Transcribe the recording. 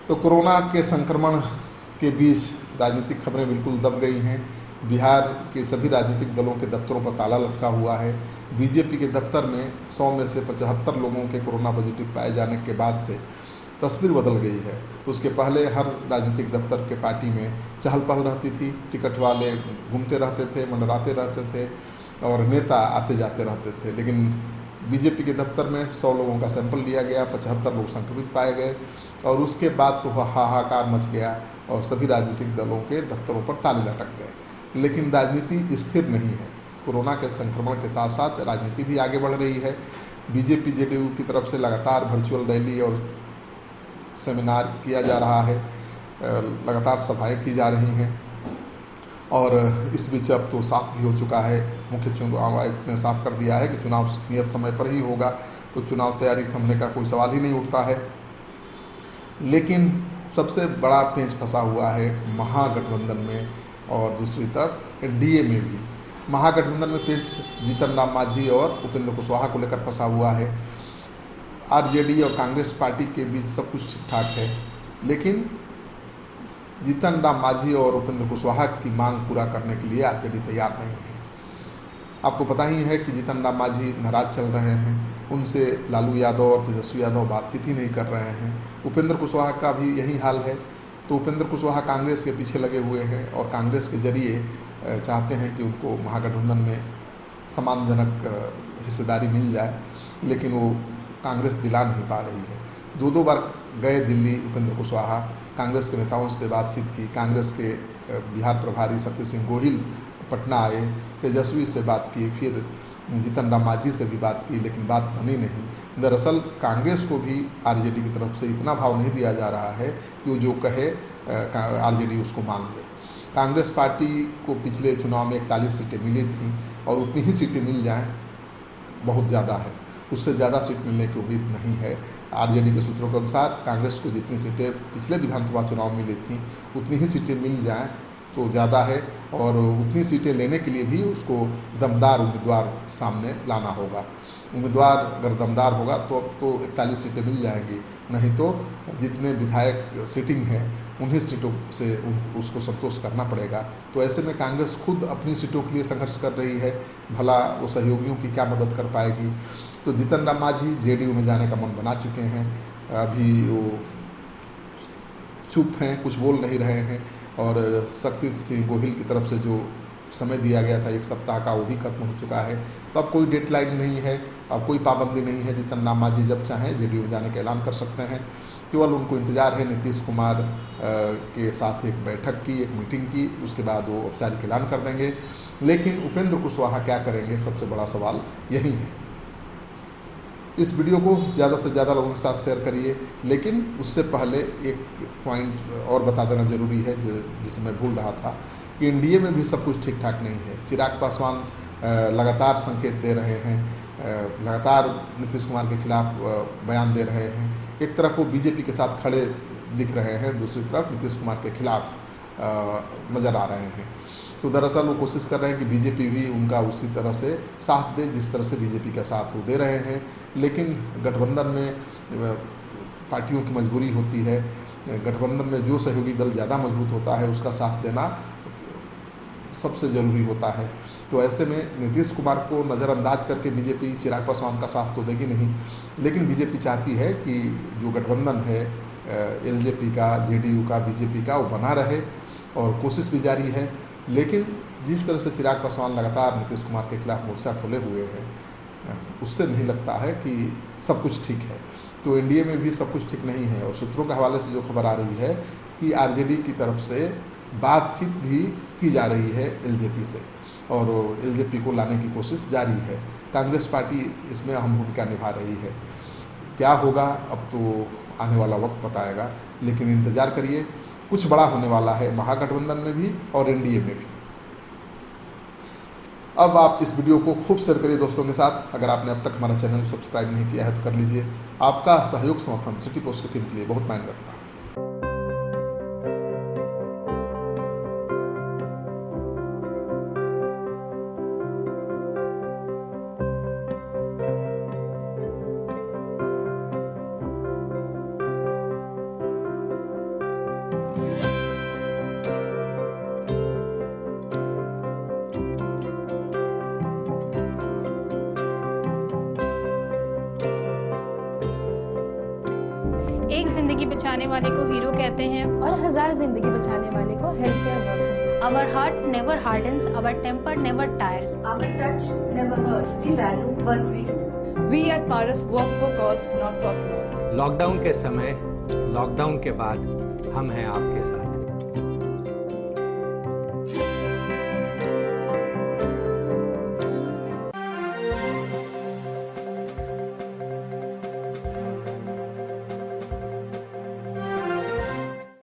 तो कोरोना के संक्रमण के बीच राजनीतिक खबरें बिल्कुल दब गई हैं। बिहार के सभी राजनीतिक दलों के दफ्तरों पर ताला लटका हुआ है। बीजेपी के दफ्तर में 100 में से 75 लोगों के कोरोना पॉजिटिव पाए जाने के बाद से तस्वीर बदल गई है। उसके पहले हर राजनीतिक दफ्तर के पार्टी में चहल पहल रहती थी, टिकट वाले घूमते रहते थे, मंडराते रहते थे और नेता आते जाते रहते थे। लेकिन बीजेपी के दफ्तर में 100 लोगों का सैंपल लिया गया, 75 लोग संक्रमित पाए गए और उसके बाद तो हाहाकार मच गया और सभी राजनीतिक दलों के दफ्तरों पर ताले लटक गए। लेकिन राजनीति स्थिर नहीं है। कोरोना के संक्रमण के साथ साथ राजनीति भी आगे बढ़ रही है। बीजेपी जेडीयू की तरफ से लगातार वर्चुअल रैली और सेमिनार किया जा रहा है, लगातार सभाएं की जा रही हैं और इस बीच अब तो साफ भी हो चुका है, मुख्य चुनाव आयुक्त ने साफ कर दिया है कि चुनाव नियत समय पर ही होगा, तो चुनाव तैयारी थमने का कोई सवाल ही नहीं उठता है। लेकिन सबसे बड़ा पेंच फंसा हुआ है महागठबंधन में और दूसरी तरफ एनडीए में भी। महागठबंधन में पेंच जीतन राम मांझी और उपेंद्र कुशवाहा को लेकर फंसा हुआ है। आरजेडी और कांग्रेस पार्टी के बीच सब कुछ ठीक ठाक है, लेकिन जीतन राम मांझी और उपेंद्र कुशवाहा की मांग पूरा करने के लिए आरजेडी तैयार नहीं है। आपको पता ही है कि जीतन राम मांझी नाराज चल रहे हैं, उनसे लालू यादव और तेजस्वी यादव बातचीत ही नहीं कर रहे हैं। उपेंद्र कुशवाहा का भी यही हाल है। तो उपेंद्र कुशवाहा कांग्रेस के पीछे लगे हुए हैं और कांग्रेस के जरिए चाहते हैं कि उनको महागठबंधन में सम्मानजनक हिस्सेदारी मिल जाए, लेकिन वो कांग्रेस दिला नहीं पा रही है। 2 बार गए दिल्ली उपेंद्र कुशवाहा, कांग्रेस के नेताओं से बातचीत की, कांग्रेस के बिहार प्रभारी शक्ति सिंह गोहिल पटना आए, तेजस्वी से बात की, फिर जीतन राम मांझी से भी बात की, लेकिन बात बनी नहीं। दरअसल कांग्रेस को भी आरजेडी की तरफ से इतना भाव नहीं दिया जा रहा है कि वो जो कहे आरजेडी उसको मान ले। कांग्रेस पार्टी को पिछले चुनाव में 41 सीटें मिली थीं और उतनी ही सीटें मिल जाएं बहुत ज़्यादा है, उससे ज़्यादा सीट मिलने की उम्मीद नहीं है। आरजेडी के सूत्रों के अनुसार कांग्रेस को जितनी सीटें पिछले विधानसभा चुनाव में मिली थीं उतनी ही सीटें मिल जाएं तो ज़्यादा है और उतनी सीटें लेने के लिए भी उसको दमदार उम्मीदवार सामने लाना होगा। उम्मीदवार अगर दमदार होगा तो अब तो 41 सीटें मिल जाएंगी, नहीं तो जितने विधायक सीटिंग हैं उन्हीं सीटों से उसको संतोष करना पड़ेगा। तो ऐसे में कांग्रेस खुद अपनी सीटों के लिए संघर्ष कर रही है, भला वो सहयोगियों की क्या मदद कर पाएगी। तो जीतन राम मांझी जेडीयू में जाने का मन बना चुके हैं, अभी वो चुप हैं, कुछ बोल नहीं रहे हैं और शक्ति सिंह गोहिल की तरफ से जो समय दिया गया था 1 सप्ताह का वो भी खत्म हो चुका है। तो अब कोई डेडलाइन नहीं है, अब कोई पाबंदी नहीं है। जीतन राम मांझी जब चाहें जेडीयू में जाने का ऐलान कर सकते हैं। केवल उनको इंतजार है नीतीश कुमार के साथ एक बैठक की, एक मीटिंग की, उसके बाद वो औपचारिक ऐलान कर देंगे। लेकिन उपेंद्र कुशवाहा क्या करेंगे, सबसे बड़ा सवाल यही है। इस वीडियो को ज़्यादा से ज़्यादा लोगों के साथ शेयर करिए, लेकिन उससे पहले एक पॉइंट और बता देना ज़रूरी है जिसे मैं भूल रहा था कि एनडीए में भी सब कुछ ठीक ठाक नहीं है। चिराग पासवान लगातार संकेत दे रहे हैं, लगातार नीतीश कुमार के खिलाफ बयान दे रहे हैं। एक तरफ वो बीजेपी के साथ खड़े दिख रहे हैं, दूसरी तरफ नीतीश कुमार के खिलाफ नज़र आ रहे हैं। तो दरअसल वो कोशिश कर रहे हैं कि बीजेपी भी उनका उसी तरह से साथ दे जिस तरह से बीजेपी का साथ वो दे रहे हैं। लेकिन गठबंधन में पार्टियों की मजबूरी होती है, गठबंधन में जो सहयोगी दल ज़्यादा मजबूत होता है उसका साथ देना सबसे ज़रूरी होता है। तो ऐसे में नीतीश कुमार को नज़रअंदाज करके बीजेपी चिराग पासवान का साथ तो देगी नहीं, लेकिन बीजेपी चाहती है कि जो गठबंधन है एलजेपी का, जेडीयू का, बीजेपी का, वो बना रहे और कोशिश भी जारी है। लेकिन जिस तरह से चिराग पासवान लगातार नीतीश कुमार के खिलाफ मोर्चा खोले हुए हैं, उससे नहीं लगता है कि सब कुछ ठीक है। तो एनडीए में भी सब कुछ ठीक नहीं है और सूत्रों के हवाले से जो खबर आ रही है कि आरजेडी की तरफ से बातचीत भी की जा रही है एलजेपी से और एलजेपी को लाने की कोशिश जारी है। कांग्रेस पार्टी इसमें अहम भूमिका निभा रही है। क्या होगा अब तो आने वाला वक्त बताएगा, लेकिन इंतज़ार करिए, कुछ बड़ा होने वाला है महागठबंधन में भी और एनडीए में भी। अब आप इस वीडियो को खूब शेयर करिए दोस्तों के साथ। अगर आपने अब तक हमारा चैनल सब्सक्राइब नहीं किया है तो कर लीजिए। आपका सहयोग समर्थन सिटी पोस्ट की टीम के लिए बहुत मायने रखता है। जिंदगी बचाने वाले को हीरो कहते हैं और 1000 जिंदगी बचाने वाले को health care worker. Our heart never hardens, our temper never tires. Our touch never hurts. We value what we do. We at Paras work for cause, not for applause. Lockdown के समय, lockdown के बाद हम हैं आपके साथ।